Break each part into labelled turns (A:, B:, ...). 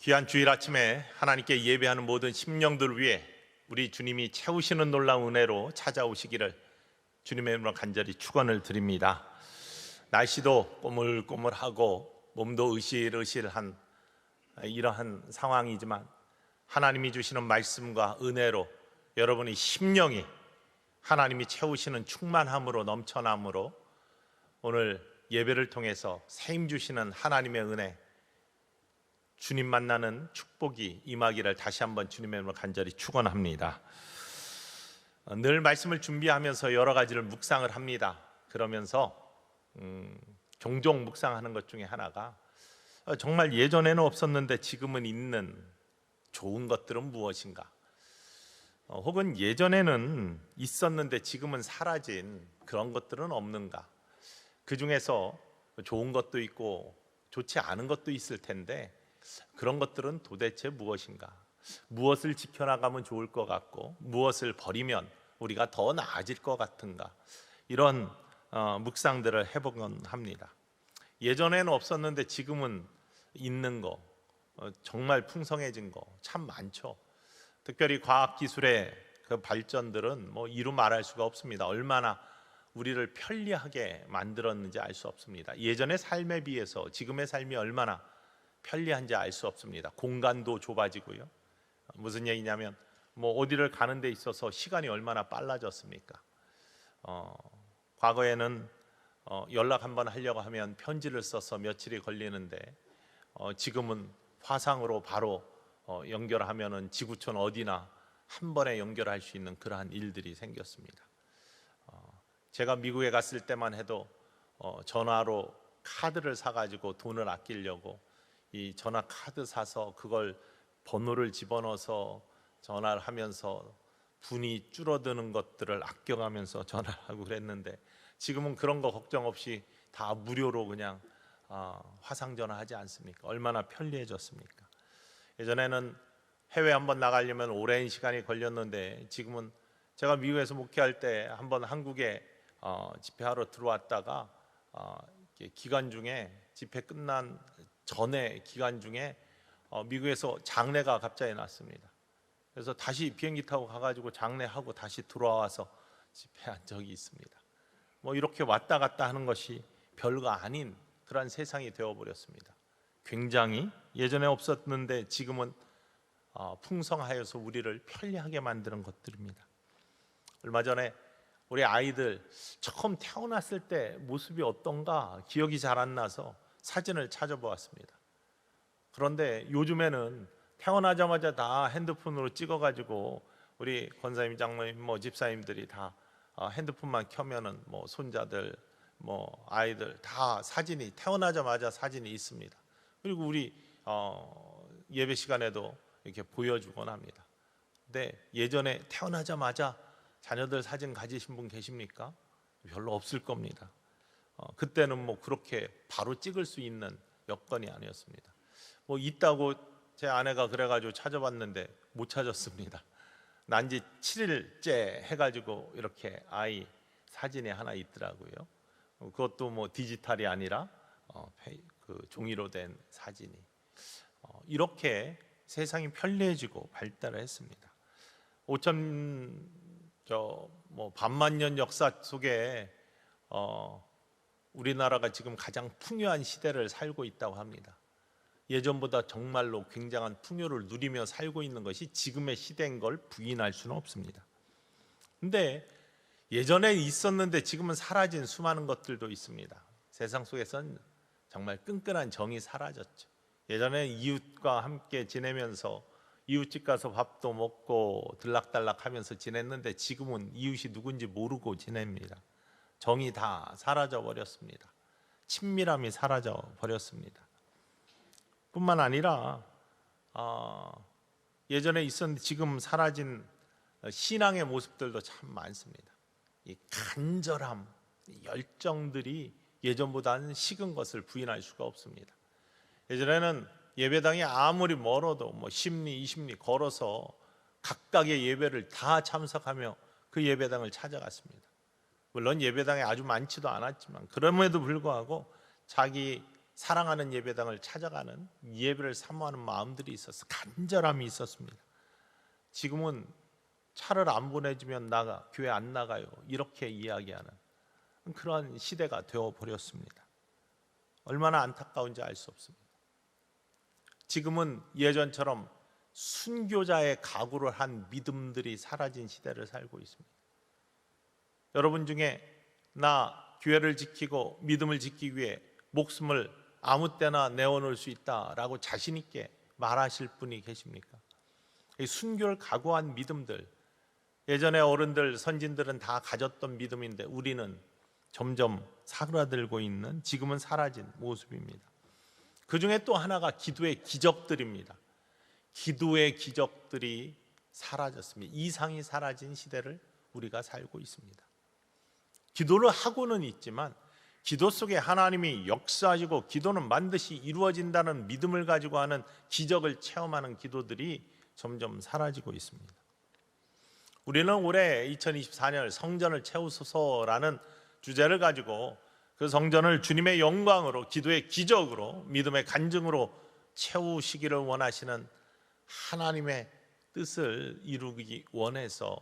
A: 귀한 주일 아침에 하나님께 예배하는 모든 심령들 위해 우리 주님이 채우시는 놀라운 은혜로 찾아오시기를 주님의 이름으로 간절히 축원을 드립니다. 날씨도 꼬물꼬물하고 몸도 으실으실한 이러한 상황이지만 하나님이 주시는 말씀과 은혜로 여러분의 심령이 하나님이 채우시는 충만함으로 넘쳐남으로 오늘 예배를 통해서 샘 주시는 하나님의 은혜, 주님 만나는 축복이 임하기를 다시 한번 주님의 이름으로 간절히 축원합니다. 늘 말씀을 준비하면서 여러 가지를 묵상을 합니다. 그러면서 종종 묵상하는 것 중에 하나가 정말 예전에는 없었는데 지금은 있는 좋은 것들은 무엇인가? 혹은 예전에는 있었는데 지금은 사라진 그런 것들은 없는가? 그 중에서 좋은 것도 있고 좋지 않은 것도 있을 텐데 그런 것들은 도대체 무엇인가? 무엇을 지켜나가면 좋을 것 같고 무엇을 버리면 우리가 더 나아질 것 같은가? 이런 묵상들을 해보곤 합니다. 예전에는 없었는데 지금은 있는 거, 정말 풍성해진 거 참 많죠. 특별히 과학기술의 그 발전들은 이루 말할 수가 없습니다. 얼마나 우리를 편리하게 만들었는지 알 수 없습니다. 예전의 삶에 비해서 지금의 삶이 얼마나 편리한지 알 수 없습니다. 공간도 좁아지고요. 무슨 얘기냐면 어디를 가는 데 있어서 시간이 얼마나 빨라졌습니까? 과거에는 연락 한번 하려고 하면 편지를 써서 며칠이 걸리는데 지금은 화상으로 바로 연결하면은 지구촌 어디나 한 번에 연결할 수 있는 그러한 일들이 생겼습니다. 제가 미국에 갔을 때만 해도 전화로 카드를 사가지고 돈을 아끼려고 이 전화 카드 사서 그걸 번호를 집어넣어서 전화를 하면서 분이 줄어드는 것들을 아껴가면서 전화를 하고 그랬는데 지금은 그런 거 걱정 없이 다 무료로 그냥 화상전화 하지 않습니까? 얼마나 편리해졌습니까? 예전에는 해외 한번 나가려면 오랜 시간이 걸렸는데 지금은 제가 미국에서 목회할 때 한번 한국에 집회하러 들어왔다가 기간 중에 집회 끝난 전에 기간 중에 미국에서 장례가 갑자기 났습니다. 그래서 다시 비행기 타고 가가지고 장례하고 다시 들어와서 집회한 적이 있습니다. 이렇게 왔다 갔다 하는 것이 별거 아닌 그런 세상이 되어버렸습니다. 굉장히 예전에 없었는데 지금은 풍성하여서 우리를 편리하게 만드는 것들입니다. 얼마 전에 우리 아이들 처음 태어났을 때 모습이 어떤가 기억이 잘 안 나서 사진을 찾아보았습니다. 그런데 요즘에는 태어나자마자 다 핸드폰으로 찍어가지고 우리 권사님, 장로님, 집사님들이 다 핸드폰만 켜면은 손자들, 아이들 다 사진이 태어나자마자 사진이 있습니다. 그리고 우리 예배 시간에도 이렇게 보여주곤 합니다. 근데 예전에 태어나자마자 자녀들 사진 가지신 분 계십니까? 별로 없을 겁니다. 그때는 그렇게 바로 찍을 수 있는 여건이 아니었습니다. 있다고 제 아내가 그래가지고 찾아봤는데 못 찾았습니다. 난지 7일째 해가지고 이렇게 아이 사진이 하나 있더라고요. 그것도 디지털이 아니라 그 종이로 된 사진이. 이렇게 세상이 편리해지고 발달을 했습니다. 반만 년 역사 속에 우리나라가 지금 가장 풍요한 시대를 살고 있다고 합니다. 예전보다 정말로 굉장한 풍요를 누리며 살고 있는 것이 지금의 시대인 걸 부인할 수는 없습니다. 근데 예전에 있었는데 지금은 사라진 수많은 것들도 있습니다. 세상 속에선 정말 끈끈한 정이 사라졌죠. 예전에 이웃과 함께 지내면서 이웃집 가서 밥도 먹고 들락달락 하면서 지냈는데 지금은 이웃이 누군지 모르고 지냅니다. 정이 다 사라져 버렸습니다. 친밀함이 사라져 버렸습니다. 뿐만 아니라 예전에 있었는데 지금 사라진 신앙의 모습들도 참 많습니다. 이 간절함, 열정들이 예전보다는 식은 것을 부인할 수가 없습니다. 예전에는 예배당이 아무리 멀어도 10리, 20리 걸어서 각각의 예배를 다 참석하며 그 예배당을 찾아갔습니다. 물론 예배당이 아주 많지도 않았지만 그럼에도 불구하고 자기 사랑하는 예배당을 찾아가는 예배를 사모하는 마음들이 있었어. 간절함이 있었습니다. 지금은 차를 안 보내주면 교회 안 나가요, 이렇게 이야기하는 그러한 시대가 되어버렸습니다. 얼마나 안타까운지 알 수 없습니다. 지금은 예전처럼 순교자의 각오를 한 믿음들이 사라진 시대를 살고 있습니다. 여러분 중에 나 교회를 지키고 믿음을 지키기 위해 목숨을 아무 때나 내어놓을 수 있다라고 자신 있게 말하실 분이 계십니까? 이 순교를 각오한 믿음들, 예전에 어른들, 선진들은 다 가졌던 믿음인데 우리는 점점 사그라들고 있는, 지금은 사라진 모습입니다. 그 중에 또 하나가 기도의 기적들입니다. 기도의 기적들이 사라졌습니다. 이상이 사라진 시대를 우리가 살고 있습니다. 기도를 하고는 있지만 기도 속에 하나님이 역사하시고 기도는 반드시 이루어진다는 믿음을 가지고 하는 기적을 체험하는 기도들이 점점 사라지고 있습니다. 우리는 올해 2024년 성전을 채우소서라는 주제를 가지고 그 성전을 주님의 영광으로, 기도의 기적으로, 믿음의 간증으로 채우시기를 원하시는 하나님의 뜻을 이루기 원해서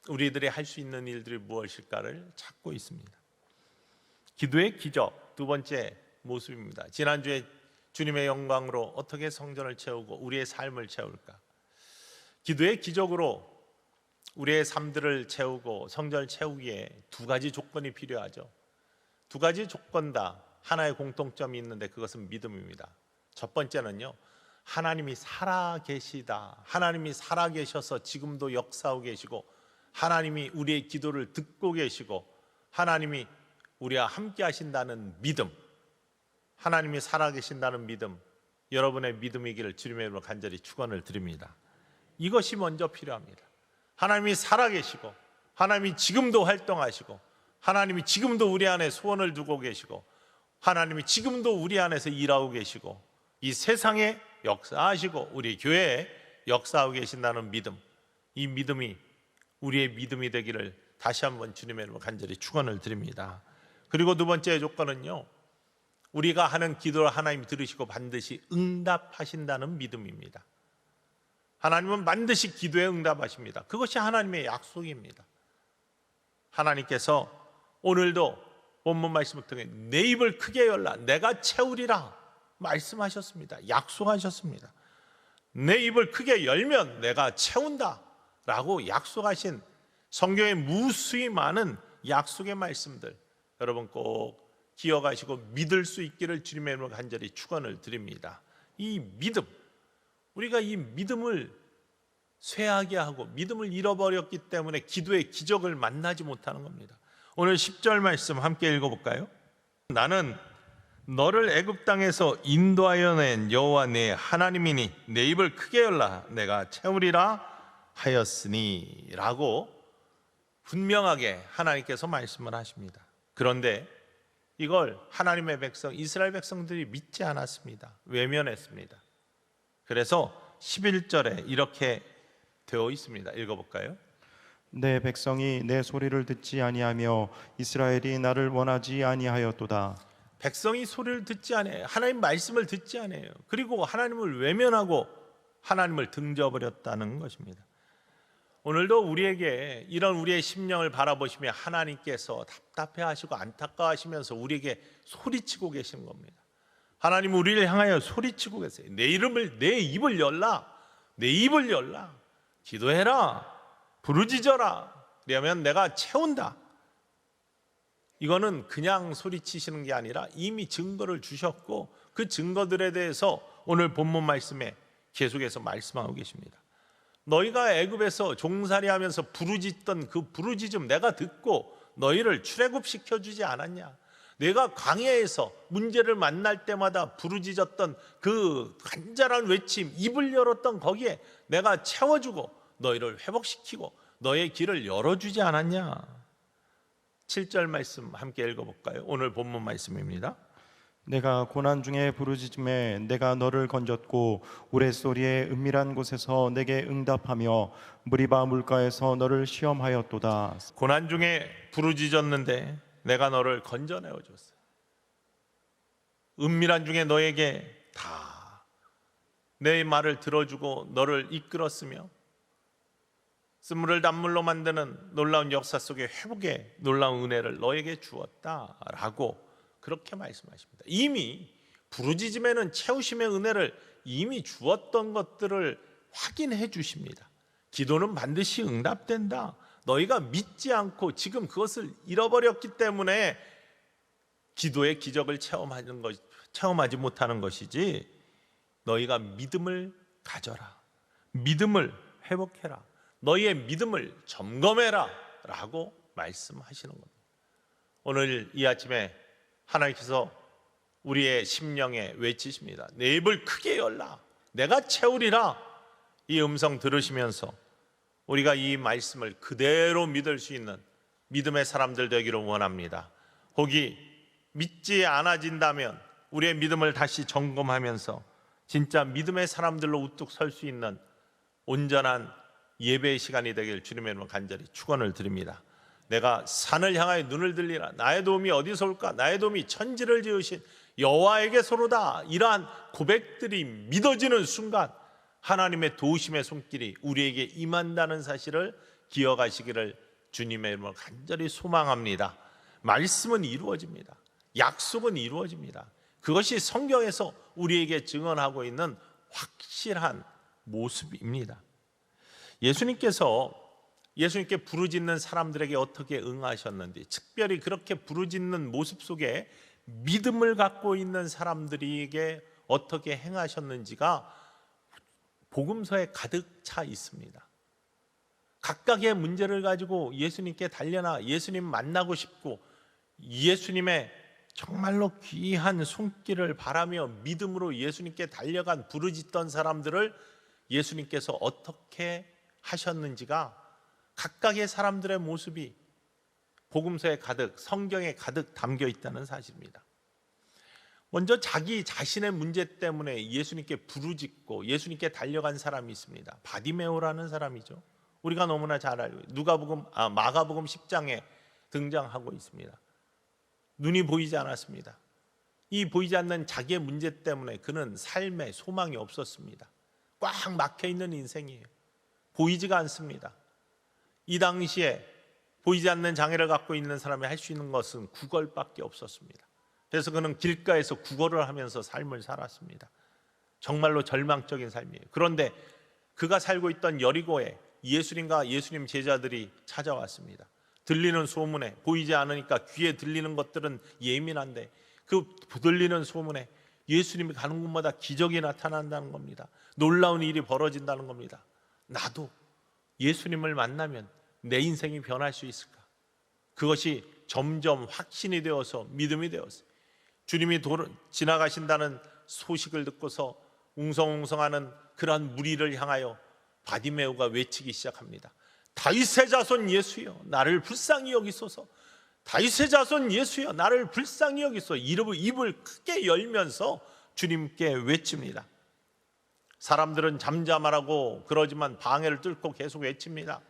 A: 우리들이 할 수 있는 일들이 무엇일까를 찾고 있습니다. 기도의 기적, 두 번째 모습입니다. 지난주에 주님의 영광으로 어떻게 성전을 채우고 우리의 삶을 채울까? 기도의 기적으로 우리의 삶들을 채우고 성전을 채우기에 두 가지 조건이 필요하죠. 두 가지 조건 다 하나의 공통점이 있는데 그것은 믿음입니다. 첫 번째는요, 하나님이 살아계시다. 하나님이 살아계셔서 지금도 역사하고 계시고, 하나님이 우리의 기도를 듣고 계시고, 하나님이 우리와 함께 하신다는 믿음, 하나님이 살아계신다는 믿음, 여러분의 믿음이기를 주님의 이름으로 간절히 축원을 드립니다. 이것이 먼저 필요합니다. 하나님이 살아계시고, 하나님이 지금도 활동하시고, 하나님이 지금도 우리 안에 소원을 두고 계시고, 하나님이 지금도 우리 안에서 일하고 계시고, 이 세상에 역사하시고 우리 교회에 역사하고 계신다는 믿음, 이 믿음이 우리의 믿음이 되기를 다시 한번 주님의 이름으로 간절히 축원을 드립니다. 그리고 두 번째 조건은요, 우리가 하는 기도를 하나님이 들으시고 반드시 응답하신다는 믿음입니다. 하나님은 반드시 기도에 응답하십니다. 그것이 하나님의 약속입니다. 하나님께서 오늘도 본문 말씀을 통해 내 입을 크게 열라 내가 채우리라 말씀하셨습니다. 약속하셨습니다. 내 입을 크게 열면 내가 채운다 라고 약속하신 성경에 무수히 많은 약속의 말씀들, 여러분 꼭 기억하시고 믿을 수 있기를 주님의 이름으로 간절히 축원을 드립니다. 이 믿음, 우리가 이 믿음을 쇠하게 하고 믿음을 잃어버렸기 때문에 기도의 기적을 만나지 못하는 겁니다. 오늘 10절 말씀 함께 읽어볼까요? 나는 너를 애굽 땅에서 인도하여 낸 여호와 네 하나님이니 내 입을 크게 열라 내가 채우리라 하였으니 라고 분명하게 하나님께서 말씀을 하십니다. 그런데 이걸 하나님의 백성, 이스라엘 백성들이 믿지 않았습니다. 외면했습니다. 그래서 11절에 이렇게 되어 있습니다. 읽어볼까요?
B: 내 백성이 내 소리를 듣지 아니하며 이스라엘이 나를 원하지 아니하였도다.
A: 백성이 소리를 듣지 않아요. 하나님 말씀을 듣지 않아요. 그리고 하나님을 외면하고 하나님을 등져버렸다는 것입니다. 오늘도 우리에게 이런 우리의 심령을 바라보시며 하나님께서 답답해하시고 안타까워하시면서 우리에게 소리치고 계시는 겁니다. 하나님 우리를 향하여 소리치고 계세요. 내 입을 열라, 내 입을 열라, 기도해라, 부르짖어라, 그러면 내가 채운다. 이거는 그냥 소리치시는 게 아니라 이미 증거를 주셨고 그 증거들에 대해서 오늘 본문 말씀에 계속해서 말씀하고 계십니다. 너희가 애굽에서 종살이하면서 부르짖던 그 부르짖음 내가 듣고 너희를 출애굽시켜 주지 않았냐? 내가 광야에서 문제를 만날 때마다 부르짖었던 그 간절한 외침, 입을 열었던 거기에 내가 채워주고 너희를 회복시키고 너의 길을 열어주지 않았냐? 7절 말씀 함께 읽어볼까요? 오늘 본문 말씀입니다.
B: 내가 고난 중에 부르짖음에 내가 너를 건졌고 우레소리의 은밀한 곳에서 내게 응답하며 무리바 물가에서 너를 시험하였도다.
A: 고난 중에 부르짖었는데 내가 너를 건져내어 줬어요. 은밀한 중에 너에게 다 내 말을 들어주고 너를 이끌었으며 쓴물을 단물로 만드는 놀라운 역사 속에 회복의 놀라운 은혜를 너에게 주었다라고 그렇게 말씀하십니다. 이미 부르짖음에는 채우심의 은혜를 이미 주었던 것들을 확인해 주십니다. 기도는 반드시 응답된다. 너희가 믿지 않고 지금 그것을 잃어버렸기 때문에 기도의 기적을 체험하지 못하는 것이지, 너희가 믿음을 가져라, 믿음을 회복해라, 너희의 믿음을 점검해라 라고 말씀하시는 겁니다. 오늘 이 아침에 하나님께서 우리의 심령에 외치십니다. 내 입을 크게 열라, 내가 채우리라. 이 음성 들으시면서 우리가 이 말씀을 그대로 믿을 수 있는 믿음의 사람들 되기를 원합니다. 혹이 믿지 않아진다면 우리의 믿음을 다시 점검하면서 진짜 믿음의 사람들로 우뚝 설 수 있는 온전한 예배의 시간이 되길 주님의 이름으로 간절히 축원을 드립니다. 내가 산을 향하여 눈을 들리라, 나의 도움이 어디서 올까? 나의 도움이 천지를 지으신 여호와에게서로다. 이러한 고백들이 믿어지는 순간 하나님의 도우심의 손길이 우리에게 임한다는 사실을 기억하시기를 주님의 이름으로 간절히 소망합니다. 말씀은 이루어집니다. 약속은 이루어집니다. 그것이 성경에서 우리에게 증언하고 있는 확실한 모습입니다. 예수님께 부르짖는 사람들에게 어떻게 응하셨는지, 특별히 그렇게 부르짖는 모습 속에 믿음을 갖고 있는 사람들에게 어떻게 행하셨는지가 복음서에 가득 차 있습니다. 각각의 문제를 가지고 예수님께 달려나 예수님 만나고 싶고 예수님의 정말로 귀한 손길을 바라며 믿음으로 예수님께 달려간 부르짖던 사람들을 예수님께서 어떻게 하셨는지가 각각의 사람들의 모습이 복음서에 가득, 성경에 가득 담겨 있다는 사실입니다. 먼저 자기 자신의 문제 때문에 예수님께 부르짖고 예수님께 달려간 사람이 있습니다. 바디메오라는 사람이죠. 우리가 너무나 잘 알고 마가복음 10장에 등장하고 있습니다. 눈이 보이지 않았습니다. 이 보이지 않는 자기의 문제 때문에 그는 삶에 소망이 없었습니다. 꽉 막혀 있는 인생이에요. 보이지가 않습니다. 이 당시에 보이지 않는 장애를 갖고 있는 사람이 할 수 있는 것은 구걸밖에 없었습니다. 그래서 그는 길가에서 구걸을 하면서 삶을 살았습니다. 정말로 절망적인 삶이에요. 그런데 그가 살고 있던 여리고에 예수님과 예수님 제자들이 찾아왔습니다. 들리는 소문에, 보이지 않으니까 귀에 들리는 것들은 예민한데 그 들리는 소문에 예수님이 가는 곳마다 기적이 나타난다는 겁니다. 놀라운 일이 벌어진다는 겁니다. 나도 예수님을 만나면 내 인생이 변할 수 있을까? 그것이 점점 확신이 되어서 믿음이 되었어요. 주님이 지나가신다는 소식을 듣고서 웅성웅성하는 그러한 무리를 향하여 바디메오가 외치기 시작합니다. 다윗의 자손 예수여, 나를 불쌍히 여기소서. 다윗의 자손 예수여, 나를 불쌍히 여기소서. 입을 크게 열면서 주님께 외칩니다. 사람들은 잠잠하라고 그러지만 방해를 뚫고 계속 외칩니다.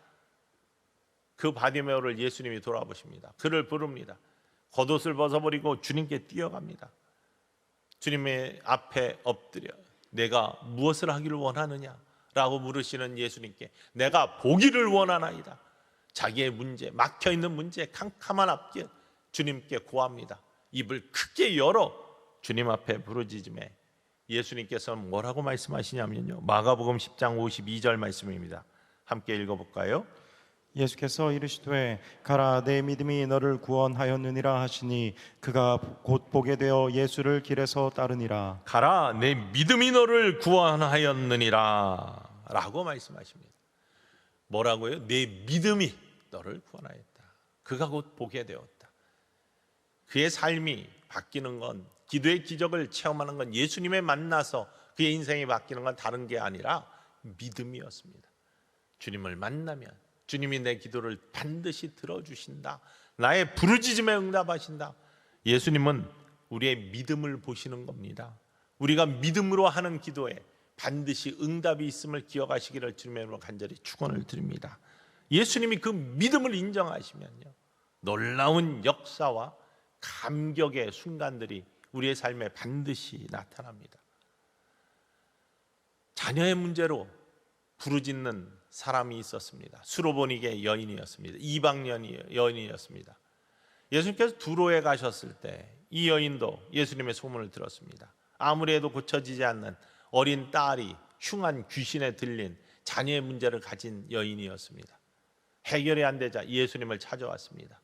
A: 그 바디메오를 예수님이 돌아보십니다. 그를 부릅니다. 겉옷을 벗어버리고 주님께 뛰어갑니다. 주님의 앞에 엎드려 내가 무엇을 하기를 원하느냐 라고 물으시는 예수님께 내가 보기를 원하나이다. 자기의 문제, 막혀있는 문제, 캄캄한 앞길 주님께 고합니다. 입을 크게 열어 주님 앞에 부르짖음에 예수님께서는 뭐라고 말씀하시냐면요, 마가복음 10장 52절 말씀입니다. 함께 읽어볼까요?
B: 예수께서 이르시되 가라, 내 믿음이 너를 구원하였느니라 하시니 그가 곧 보게 되어 예수를 길에서 따르니라.
A: 가라, 내 믿음이 너를 구원하였느니라 라고 말씀하십니다. 뭐라고요? 내 믿음이 너를 구원하였다. 그가 곧 보게 되었다. 그의 삶이 바뀌는 건, 기도의 기적을 체험하는 건, 예수님에 만나서 그의 인생이 바뀌는 건 다른 게 아니라 믿음이었습니다. 주님을 만나면 주님이 내 기도를 반드시 들어주신다. 나의 부르짖음에 응답하신다. 예수님은 우리의 믿음을 보시는 겁니다. 우리가 믿음으로 하는 기도에 반드시 응답이 있음을 기억하시기를 주님의 이름으로 간절히 축원을 드립니다. 예수님이 그 믿음을 인정하시면요, 놀라운 역사와 감격의 순간들이 우리의 삶에 반드시 나타납니다. 자녀의 문제로 부르짖는 사람이 있었습니다. 수로보니게 여인이었습니다. 이방 여인이었습니다. 예수님께서 두로에 가셨을 때 이 여인도 예수님의 소문을 들었습니다. 아무리 해도 고쳐지지 않는 어린 딸이 흉한 귀신에 들린 자녀의 문제를 가진 여인이었습니다. 해결이 안 되자 예수님을 찾아왔습니다.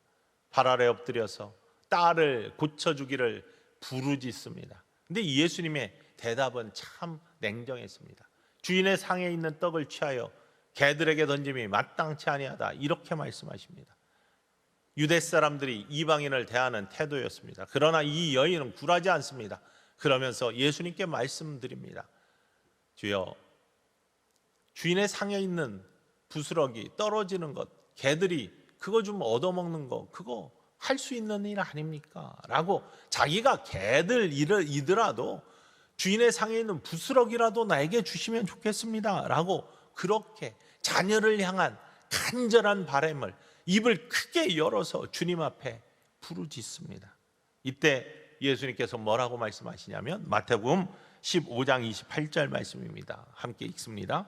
A: 발 아래 엎드려서 딸을 고쳐주기를 부르짖습니다. 근데 예수님의 대답은 참 냉정했습니다. 주인의 상에 있는 떡을 취하여 개들에게 던짐이 마땅치 아니하다, 이렇게 말씀하십니다. 유대 사람들이 이방인을 대하는 태도였습니다. 그러나 이 여인은 굴하지 않습니다. 그러면서 예수님께 말씀드립니다. 주여, 주인의 상에 있는 부스러기 떨어지는 것, 개들이 그거 좀 얻어먹는 거, 그거 할 수 있는 일 아닙니까? 라고 자기가 개들이더라도 주인의 상에 있는 부스러기라도 나에게 주시면 좋겠습니다 라고 그렇게 자녀를 향한 간절한 바람을 입을 크게 열어서 주님 앞에 부르짖습니다. 이때 예수님께서 뭐라고 말씀하시냐면 마태복음 15장 28절 말씀입니다. 함께 읽습니다.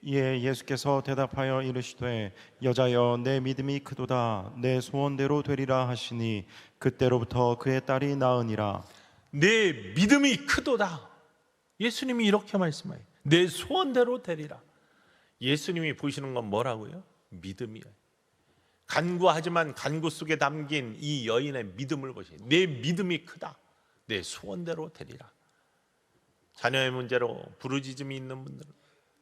B: 이에 예수께서 대답하여 이르시되 여자여 내 믿음이 크도다 내 소원대로 되리라 하시니 그때로부터 그의 딸이 나으니라.
A: 내 믿음이 크도다. 예수님이 이렇게 말씀해요. 내 소원대로 되리라. 예수님이 보시는 건 뭐라고요? 믿음이에요. 간구하지만 간구 속에 담긴 이 여인의 믿음을 보시니 내 믿음이 크다. 내 소원대로 되리라. 자녀의 문제로 부르짖음이 있는 분들은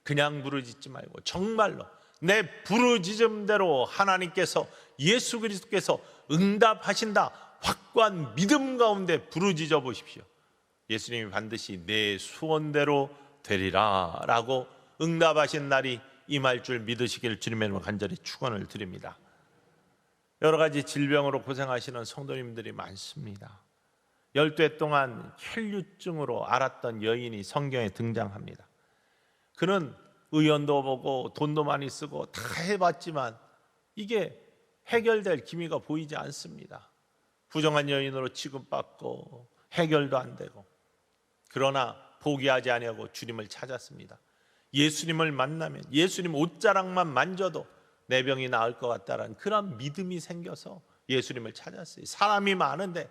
A: 그냥 부르짖지 말고 정말로 내 부르짖음대로 하나님께서, 예수 그리스도께서 응답하신다, 확고한 믿음 가운데 부르짖어 보십시오. 예수님이 반드시 내 소원대로 되리라 라고 응답하신 날이 임할 줄 믿으시길 주님의 이름으로 간절히 축원을 드립니다. 여러 가지 질병으로 고생하시는 성도님들이 많습니다. 12해 동안 혈류증으로 앓았던 여인이 성경에 등장합니다. 그는 의원도 보고 돈도 많이 쓰고 다 해봤지만 이게 해결될 기미가 보이지 않습니다. 부정한 여인으로 취급받고 해결도 안 되고, 그러나 포기하지 아니하고 주님을 찾았습니다. 예수님을 만나면 예수님 옷자락만 만져도 내 병이 나을 것 같다라는 그런 믿음이 생겨서 예수님을 찾았어요. 사람이 많은데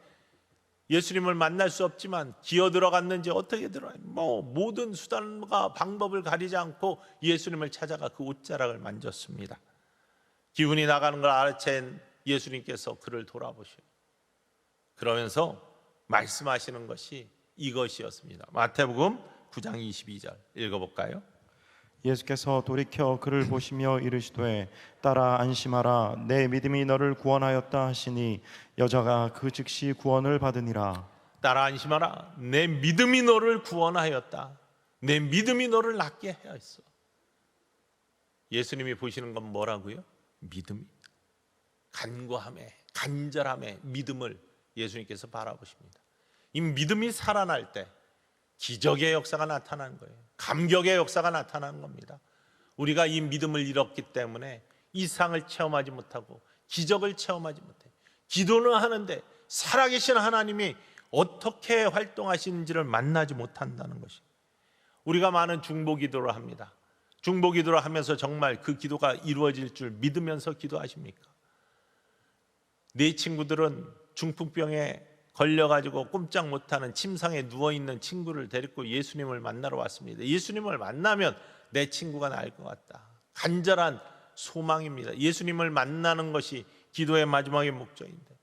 A: 예수님을 만날 수 없지만 기어 들어갔는지 어떻게 들어가요? 모든 수단과 방법을 가리지 않고 예수님을 찾아가 그 옷자락을 만졌습니다. 기운이 나가는 걸 알아챈 예수님께서 그를 돌아보시고 그러면서 말씀하시는 것이 이것이었습니다. 마태복음 9장 22절 읽어볼까요?
B: 예수께서 돌이켜 그를 보시며 이르시되 딸아 안심하라 내 믿음이 너를 구원하였다 하시니 여자가 그 즉시 구원을 받으니라.
A: 딸아 안심하라 내 믿음이 너를 구원하였다. 내 믿음이 너를 낫게 하였어. 예수님이 보시는 건 뭐라고요? 믿음이, 간구함에 간절함에 믿음을 예수님께서 바라보십니다. 이 믿음이 살아날 때 기적의 역사가 나타나는 거예요. 감격의 역사가 나타나는 겁니다. 우리가 이 믿음을 잃었기 때문에 이상을 체험하지 못하고 기적을 체험하지 못해. 기도는 하는데 살아계신 하나님이 어떻게 활동하시는지를 만나지 못한다는 것이. 우리가 많은 중보 기도를 합니다. 중보 기도를 하면서 정말 그 기도가 이루어질 줄 믿으면서 기도하십니까? 네 친구들은 중풍병에 걸려가지고 꼼짝 못하는 침상에 누워있는 친구를 데리고 예수님을 만나러 왔습니다. 예수님을 만나면 내 친구가 나을 것 같다. 간절한 소망입니다. 예수님을 만나는 것이 기도의 마지막의 목적인데,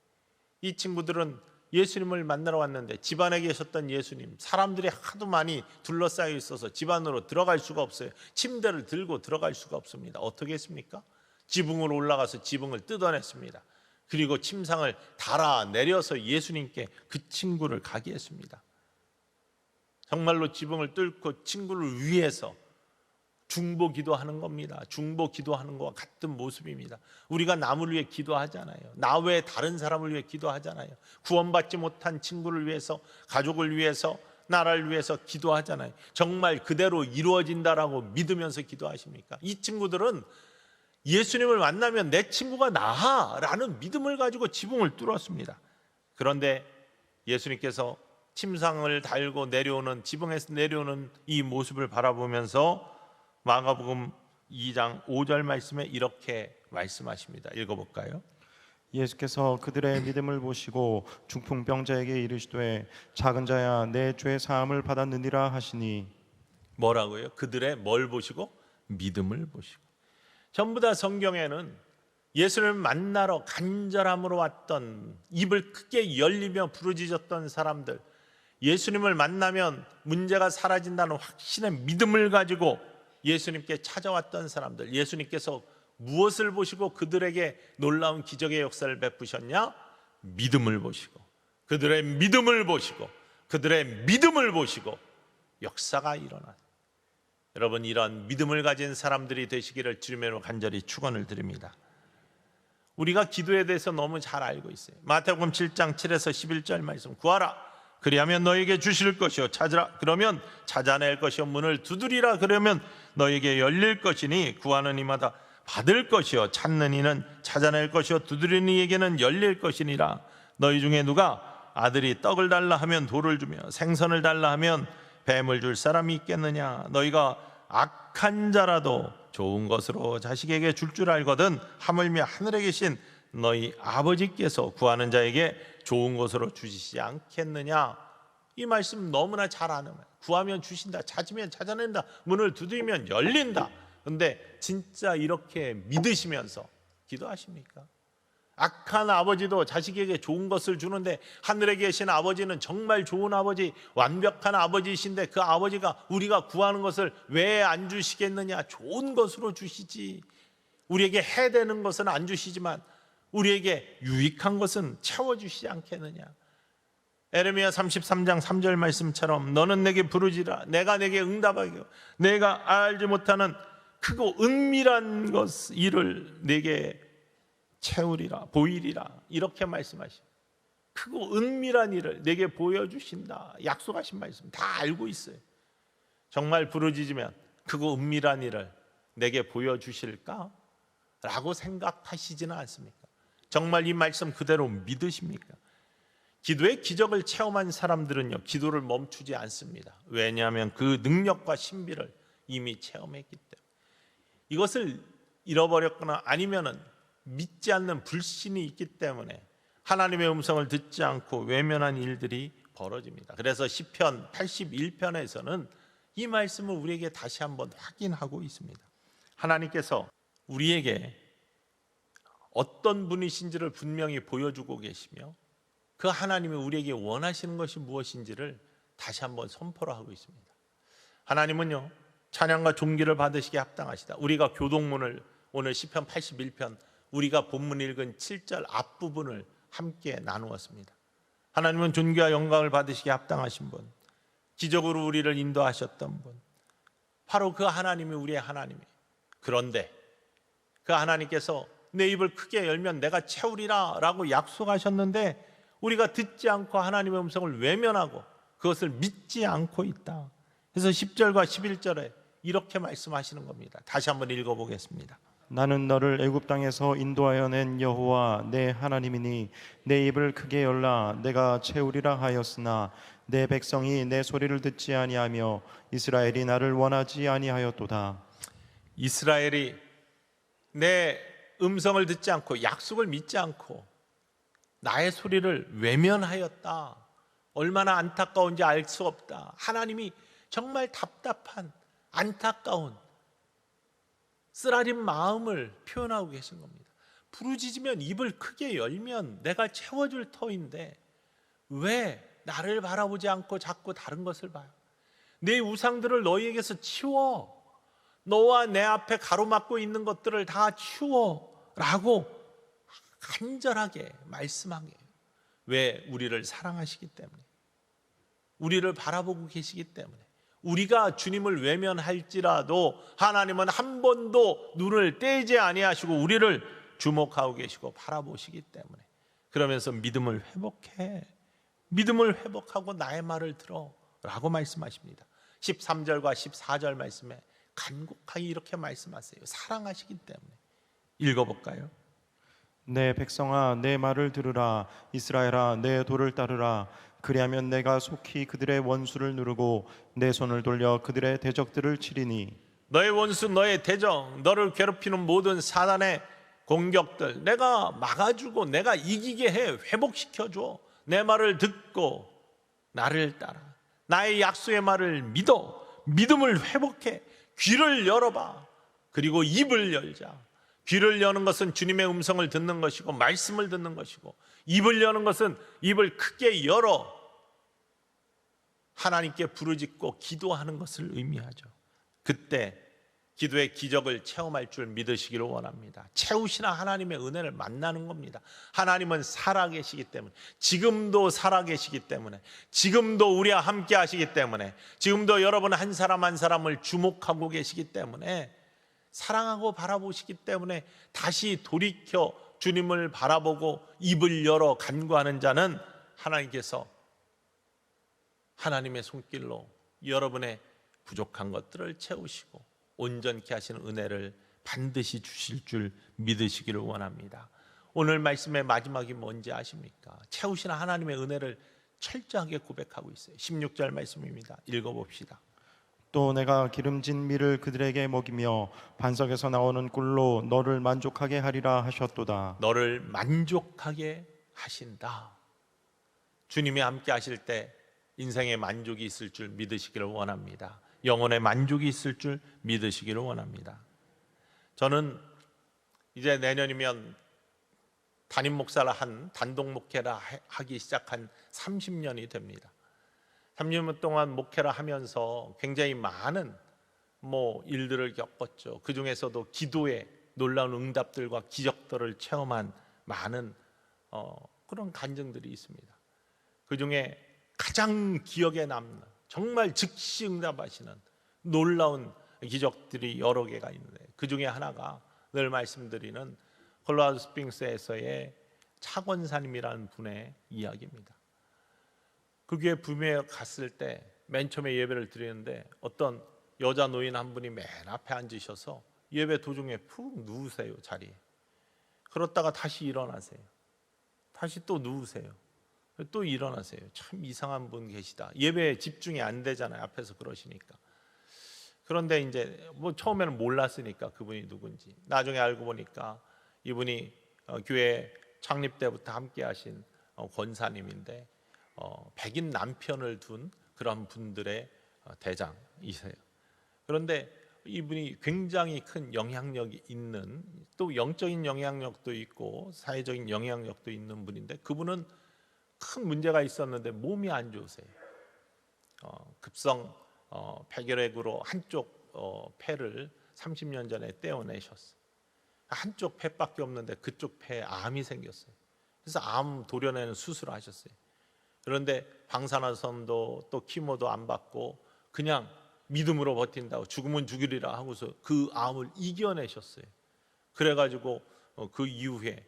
A: 이 친구들은 예수님을 만나러 왔는데 집안에 계셨던 예수님, 사람들이 하도 많이 둘러싸여 있어서 집 안으로 들어갈 수가 없어요. 침대를 들고 들어갈 수가 없습니다. 어떻게 했습니까? 지붕으로 올라가서 지붕을 뜯어냈습니다. 그리고 침상을 달아 내려서 예수님께 그 친구를 가게 했습니다. 정말로 지붕을 뚫고 친구를 위해서 중보 기도하는 겁니다. 중보 기도하는 것과 같은 모습입니다. 우리가 남을 위해 기도하잖아요. 나 외에 다른 사람을 위해 기도하잖아요. 구원받지 못한 친구를 위해서, 가족을 위해서, 나라를 위해서 기도하잖아요. 정말 그대로 이루어진다라고 믿으면서 기도하십니까? 이 친구들은 예수님을 만나면 내 친구가 나라는 믿음을 가지고 지붕을 뚫었습니다. 그런데 예수님께서 침상을 달고 내려오는, 지붕에서 내려오는 이 모습을 바라보면서 마가복음 2장 5절 말씀에 이렇게 말씀하십니다. 읽어볼까요?
B: 예수께서 그들의 믿음을 보시고 중풍병자에게 이르시되 작은 자야 내 죄 사함을 받았느니라 하시니.
A: 뭐라고요? 그들의 뭘 보시고? 믿음을 보시고. 전부 다 성경에는 예수를 만나러 간절함으로 왔던, 입을 크게 열리며 부르짖었던 사람들, 예수님을 만나면 문제가 사라진다는 확신의 믿음을 가지고 예수님께 찾아왔던 사람들, 예수님께서 무엇을 보시고 그들에게 놀라운 기적의 역사를 베푸셨냐? 믿음을 보시고, 그들의 믿음을 보시고, 그들의 믿음을 보시고 역사가 일어나. 여러분, 이런 믿음을 가진 사람들이 되시기를 주님으로 간절히 축원을 드립니다. 우리가 기도에 대해서 너무 잘 알고 있어요. 마태복음 7장 7에서 11절 말씀, 구하라 그리하면 너에게 주실 것이요, 찾으라 그러면 찾아낼 것이요, 문을 두드리라 그러면 너에게 열릴 것이니 구하는 이마다 받을 것이요, 찾는 이는 찾아낼 것이요, 두드리는 이에게는 열릴 것이니라. 너희 중에 누가 아들이 떡을 달라 하면 돌을 주며 생선을 달라 하면 뱀을 줄 사람이 있겠느냐? 너희가 악한 자라도 좋은 것으로 자식에게 줄 알거든 하물며 하늘에 계신 너희 아버지께서 구하는 자에게 좋은 것으로 주시지 않겠느냐? 이 말씀 너무나 잘 아는 거예요. 구하면 주신다, 찾으면 찾아낸다, 문을 두드리면 열린다. 근데 진짜 이렇게 믿으시면서 기도하십니까? 악한 아버지도 자식에게 좋은 것을 주는데 하늘에 계신 아버지는 정말 좋은 아버지, 완벽한 아버지이신데 그 아버지가 우리가 구하는 것을 왜 안 주시겠느냐? 좋은 것으로 주시지. 우리에게 해되는 것은 안 주시지만 우리에게 유익한 것은 채워주시지 않겠느냐? 에레미야 33장 3절 말씀처럼 너는 내게 부르지라 내가 내게 응답하기로 내가 알지 못하는 크고 은밀한 것 일을 내게 채우리라 보이리라, 이렇게 말씀하시고 크고 은밀한 일을 내게 보여주신다 약속하신 말씀 다 알고 있어요. 정말 부르짖으면 크고 은밀한 일을 내게 보여주실까? 라고 생각하시지는 않습니까? 정말 이 말씀 그대로 믿으십니까? 기도의 기적을 체험한 사람들은요, 기도를 멈추지 않습니다. 왜냐하면 그 능력과 신비를 이미 체험했기 때문에. 이것을 잃어버렸거나 아니면은 믿지 않는 불신이 있기 때문에 하나님의 음성을 듣지 않고 외면한 일들이 벌어집니다. 그래서 시편 81편에서는 이 말씀을 우리에게 다시 한번 확인하고 있습니다. 하나님께서 우리에게 어떤 분이신지를 분명히 보여주고 계시며 그 하나님이 우리에게 원하시는 것이 무엇인지를 다시 한번 선포를 하고 있습니다. 하나님은요, 찬양과 존귀를 받으시기에 합당하시다. 우리가 교동문을 오늘 시편 81편 우리가 본문 읽은 7절 앞부분을 함께 나누었습니다. 하나님은 존귀와 영광을 받으시기에 합당하신 분, 기적으로 우리를 인도하셨던 분, 바로 그 하나님이 우리의 하나님이에요. 그런데 그 하나님께서 내 입을 크게 열면 내가 채우리라 라고 약속하셨는데 우리가 듣지 않고 하나님의 음성을 외면하고 그것을 믿지 않고 있다. 그래서 10절과 11절에 이렇게 말씀하시는 겁니다. 다시 한번 읽어보겠습니다.
B: 나는 너를 애굽 땅에서 인도하여 낸 여호와 내 하나님이니 내 입을 크게 열라 내가 채우리라 하였으나 내 백성이 내 소리를 듣지 아니하며 이스라엘이 나를 원하지 아니하였도다.
A: 이스라엘이 내 음성을 듣지 않고 약속을 믿지 않고 나의 소리를 외면하였다. 얼마나 안타까운지 알 수 없다. 하나님이 정말 답답한 안타까운 쓰라린 마음을 표현하고 계신 겁니다. 부르짖으면 입을 크게 열면 내가 채워줄 터인데 왜 나를 바라보지 않고 자꾸 다른 것을 봐요? 내 우상들을 너희에게서 치워, 너와 내 앞에 가로막고 있는 것들을 다 치워 라고 간절하게 말씀한 거예요. 왜? 우리를 사랑하시기 때문에, 우리를 바라보고 계시기 때문에. 우리가 주님을 외면할지라도 하나님은 한 번도 눈을 떼지 아니하시고 우리를 주목하고 계시고 바라보시기 때문에. 그러면서 믿음을 회복해, 믿음을 회복하고 나의 말을 들어 라고 말씀하십니다. 13절과 14절 말씀에 간곡하게 이렇게 말씀하세요. 사랑하시기 때문에. 읽어볼까요?
B: 내 백성아 내 말을 들으라 이스라엘아 내 도를 따르라 그리하면 내가 속히 그들의 원수를 누르고 내 손을 돌려 그들의 대적들을 치리니
A: 너의 원수, 너의 대적, 너를 괴롭히는 모든 사단의 공격들 내가 막아주고 내가 이기게 해. 회복시켜줘. 내 말을 듣고 나를 따라 나의 약속의 말을 믿어. 믿음을 회복해. 귀를 열어봐. 그리고 입을 열자. 귀를 여는 것은 주님의 음성을 듣는 것이고 말씀을 듣는 것이고, 입을 여는 것은 입을 크게 열어 하나님께 부르짖고 기도하는 것을 의미하죠. 그때 기도의 기적을 체험할 줄 믿으시기를 원합니다. 채우시나 하나님의 은혜를 만나는 겁니다. 하나님은 살아계시기 때문에, 지금도 살아계시기 때문에, 지금도 우리와 함께 하시기 때문에, 지금도 여러분 한 사람 한 사람을 주목하고 계시기 때문에, 사랑하고 바라보시기 때문에 다시 돌이켜 주님을 바라보고 입을 열어 간구하는 자는 하나님께서 하나님의 손길로 여러분의 부족한 것들을 채우시고 온전케 하시는 은혜를 반드시 주실 줄 믿으시기를 원합니다. 오늘 말씀의 마지막이 뭔지 아십니까? 채우시는 하나님의 은혜를 철저하게 고백하고 있어요. 16절 말씀입니다. 읽어봅시다.
B: 또 내가 기름진 밀을 그들에게 먹이며 반석에서 나오는 꿀로 너를 만족하게 하리라 하셨도다.
A: 너를 만족하게 하신다. 주님이 함께 하실 때 인생의 만족이 있을 줄 믿으시기를 원합니다. 영혼의 만족이 있을 줄 믿으시기를 원합니다. 저는 이제 내년이면 담임 목사를 한 단독 목회를 하기 시작한 30년이 됩니다. 30년 동안 목회를 하면서 굉장히 많은 일들을 겪었죠. 그 중에서도 기도의 놀라운 응답들과 기적들을 체험한 많은 그런 간증들이 있습니다. 그 중에 가장 기억에 남는 정말 즉시 응답하시는 놀라운 기적들이 여러 개가 있는데, 그 중에 하나가 늘 말씀드리는 콜로라도 스프링스에서의 차권사님이라는 분의 이야기입니다. 그 교회 부임에 갔을 때 맨 처음에 예배를 드리는데 어떤 여자 노인 한 분이 맨 앞에 앉으셔서 예배 도중에 푹 누우세요. 자리에. 그러다가 다시 일어나세요. 다시 또 누우세요. 또 일어나세요. 참 이상한 분 계시다. 예배에 집중이 안 되잖아요. 앞에서 그러시니까. 그런데 이제 처음에는 몰랐으니까 그분이 누군지. 나중에 알고 보니까 이분이 교회 창립 때부터 함께 하신 권사님인데 백인 남편을 둔 그런 분들의 대장이세요. 그런데 이분이 굉장히 큰 영향력이 있는, 또 영적인 영향력도 있고 사회적인 영향력도 있는 분인데, 그분은 큰 문제가 있었는데 몸이 안 좋으세요. 급성 폐결핵으로 한쪽 폐를 30년 전에 떼어내셨어요. 한쪽 폐밖에 없는데 그쪽 폐에 암이 생겼어요. 그래서 암 도려내는 수술을 하셨어요. 그런데 방사선도 또 키모도 안 받고 그냥 믿음으로 버틴다고 죽으면 죽으리라 하고서 그 암을 이겨내셨어요. 그래가지고 그 이후에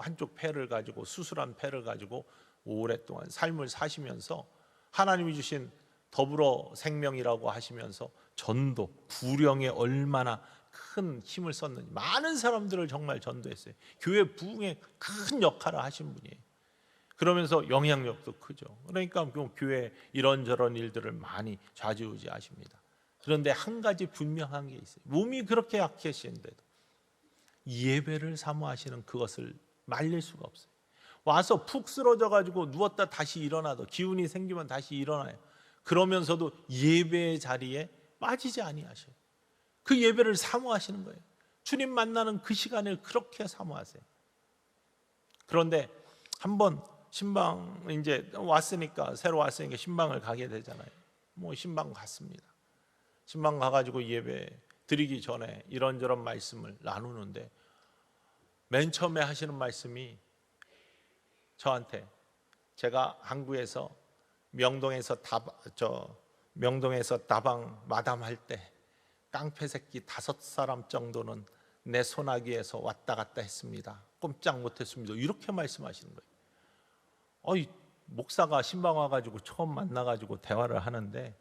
A: 한쪽 폐를 가지고, 수술한 폐를 가지고 오랫동안 삶을 사시면서 하나님이 주신 더불어 생명이라고 하시면서 전도, 부령에 얼마나 큰 힘을 썼는지, 많은 사람들을 정말 전도했어요. 교회 부흥에 큰 역할을 하신 분이에요. 그러면서 영향력도 크죠. 그러니까 교회 이런저런 일들을 많이 좌지우지하십니다. 그런데 한 가지 분명한 게 있어요. 몸이 그렇게 약해지는데도 예배를 사모하시는 그것을 말릴 수가 없어요. 와서 푹 쓰러져 가지고 누웠다 다시 일어나도, 기운이 생기면 다시 일어나요. 그러면서도 예배의 자리에 빠지지 아니하셔요. 그 예배를 사모하시는 거예요. 주님 만나는 그 시간을 그렇게 사모하세요. 그런데 한번 신방 이제 왔으니까, 새로 왔으니까 신방을 가게 되잖아요. 신방 갔습니다. 신방 가가지고 예배 드리기 전에 이런저런 말씀을 나누는데, 맨 처음에 하시는 말씀이 저한테, 제가 항구에서 명동에서 다방 마담할 때 깡패 새끼 5사람 정도는 내 소나기에서 왔다 갔다 했습니다. 꼼짝 못했습니다. 이렇게 말씀하시는 거예요. 목사가 신방 와가지고 처음 만나가지고 대화를 하는데,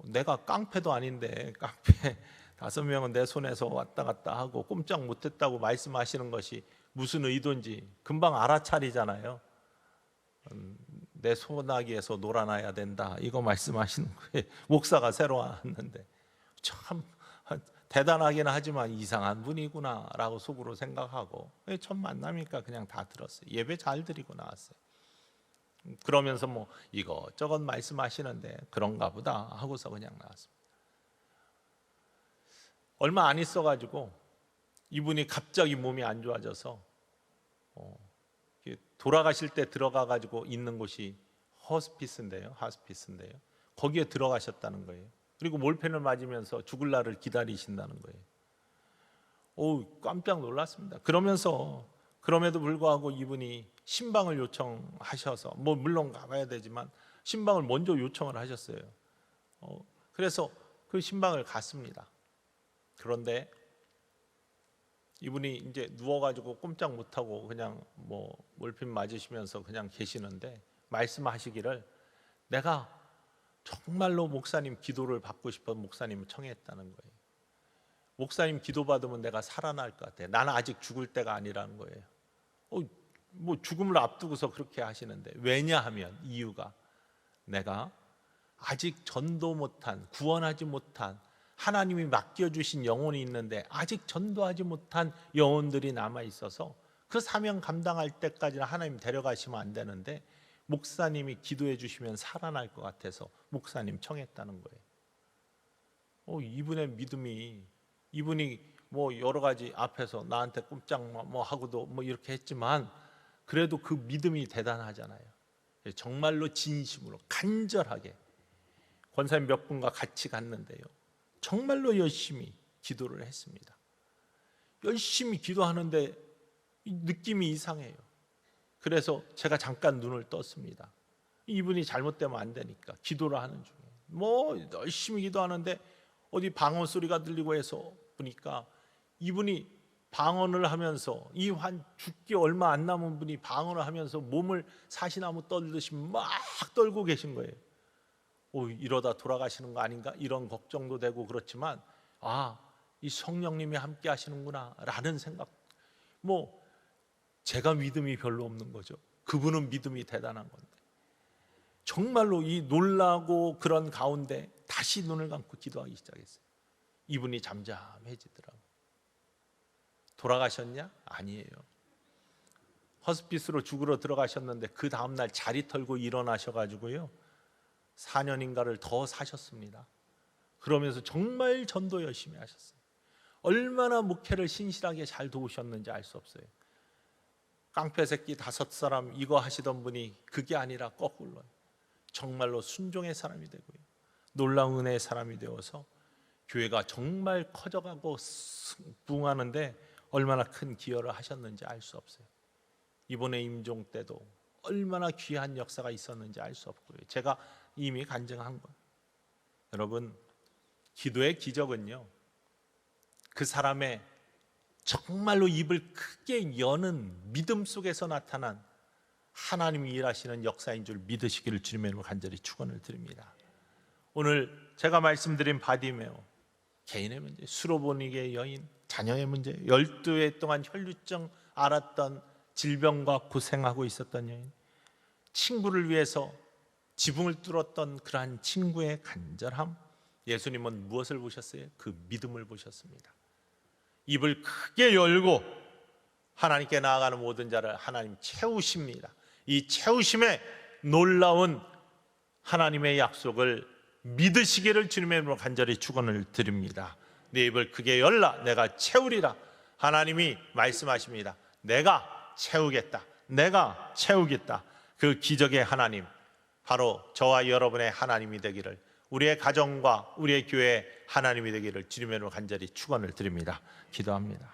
A: 내가 깡패도 아닌데 깡패 5명은 내 손에서 왔다 갔다 하고 꼼짝 못했다고 말씀하시는 것이 무슨 의도인지 금방 알아차리잖아요. 내 소나기에서 놀아나야 된다, 이거 말씀하시는 거예요. 목사가 새로 왔는데 참 대단하긴 하지만 이상한 분이구나 라고 속으로 생각하고 첫 만남이니까 그냥 다 들었어요. 예배 잘 드리고 나왔어요. 그러면서 뭐 이것저것 말씀하시는데 그런가 보다 하고서 그냥 나왔습니다. 얼마 안 있어가지고 이분이 갑자기 몸이 안 좋아져서 돌아가실 때 들어가가지고 있는 곳이 하스피스인데요. 거기에 들어가셨다는 거예요. 그리고 몰펜을 맞으면서 죽을 날을 기다리신다는 거예요. 깜짝 놀랐습니다. 그럼에도 불구하고 이분이 신방을 요청하셔서 물론 가봐야 되지만 신방을 먼저 요청을 하셨어요. 그래서 그 신방을 갔습니다. 그런데 이분이 이제 누워가지고 꼼짝 못하고 그냥 몰핀 맞으시면서 그냥 계시는데 말씀하시기를, 내가 정말로 목사님 기도를 받고 싶어 목사님을 청했다는 거예요. 목사님 기도 받으면 내가 살아날 것 같아. 나는 아직 죽을 때가 아니라는 거예요. 죽음을 앞두고서 그렇게 하시는데, 왜냐하면 이유가 내가 아직 전도 못한, 구원하지 못한, 하나님이 맡겨주신 영혼이 있는데 아직 전도하지 못한 영혼들이 남아있어서 그 사명 감당할 때까지는 하나님 데려가시면 안 되는데 목사님이 기도해 주시면 살아날 것 같아서 목사님 청했다는 거예요. 이분의 믿음이, 이분이 여러 가지 앞에서 나한테 꼼짝 하고도 이렇게 했지만 그래도 그 믿음이 대단하잖아요. 정말로 진심으로 간절하게 권사님 몇 분과 같이 갔는데요, 정말로 열심히 기도를 했습니다. 열심히 기도하는데 느낌이 이상해요. 그래서 제가 잠깐 눈을 떴습니다. 이분이 잘못되면 안 되니까 기도를 하는 중에 열심히 기도하는데 어디 방언 소리가 들리고 해서 보니까 이분이 방언을 하면서 죽기 얼마 안 남은 분이 방언을 하면서 몸을 사시나무 떨듯이 막 떨고 계신 거예요. 이러다 돌아가시는 거 아닌가 이런 걱정도 되고 그렇지만 이 성령님이 함께 하시는구나 라는 생각. 제가 믿음이 별로 없는 거죠. 그분은 믿음이 대단한 건데 정말로 이 놀라고 그런 가운데 다시 눈을 감고 기도하기 시작했어요. 이분이 잠잠해지더라고요. 돌아가셨냐? 아니에요. 허스피스로 죽으러 들어가셨는데 그 다음날 자리 털고 일어나셔가지고요 4년인가를 더 사셨습니다. 그러면서 정말 전도 열심히 하셨어요. 얼마나 목회를 신실하게 잘 도우셨는지 알 수 없어요. 깡패 새끼 5사람 이거 하시던 분이 그게 아니라 거꾸로 정말로 순종의 사람이 되고요, 놀라운 은혜의 사람이 되어서 교회가 정말 커져가고 부흥하는데 얼마나 큰 기여를 하셨는지 알 수 없어요. 이번에 임종 때도 얼마나 귀한 역사가 있었는지 알 수 없고요, 제가 이미 간증한 거예요. 여러분, 기도의 기적은요 그 사람의 정말로 입을 크게 여는 믿음 속에서 나타난 하나님이 일하시는 역사인 줄 믿으시기를 주님의 이름으로 간절히 축원을 드립니다. 오늘 제가 말씀드린 바디메오, 개인의 문제, 수로보니게의 여인, 자녀의 문제, 12해 동안 혈류증 앓았던 질병과 고생하고 있었던 여인, 친구를 위해서 지붕을 뚫었던 그러한 친구의 간절함, 예수님은 무엇을 보셨어요? 그 믿음을 보셨습니다. 입을 크게 열고 하나님께 나아가는 모든 자를 하나님 채우십니다. 이 채우심에 놀라운 하나님의 약속을 믿으시기를 주님의 이름으로 간절히 축원을 드립니다. 네 입을 크게 열라 내가 채우리라. 하나님이 말씀하십니다. 내가 채우겠다, 내가 채우겠다. 그 기적의 하나님, 바로 저와 여러분의 하나님이 되기를, 우리의 가정과 우리의 교회의 하나님이 되기를 주님의 이름으로 간절히 축원을 드립니다. 기도합니다.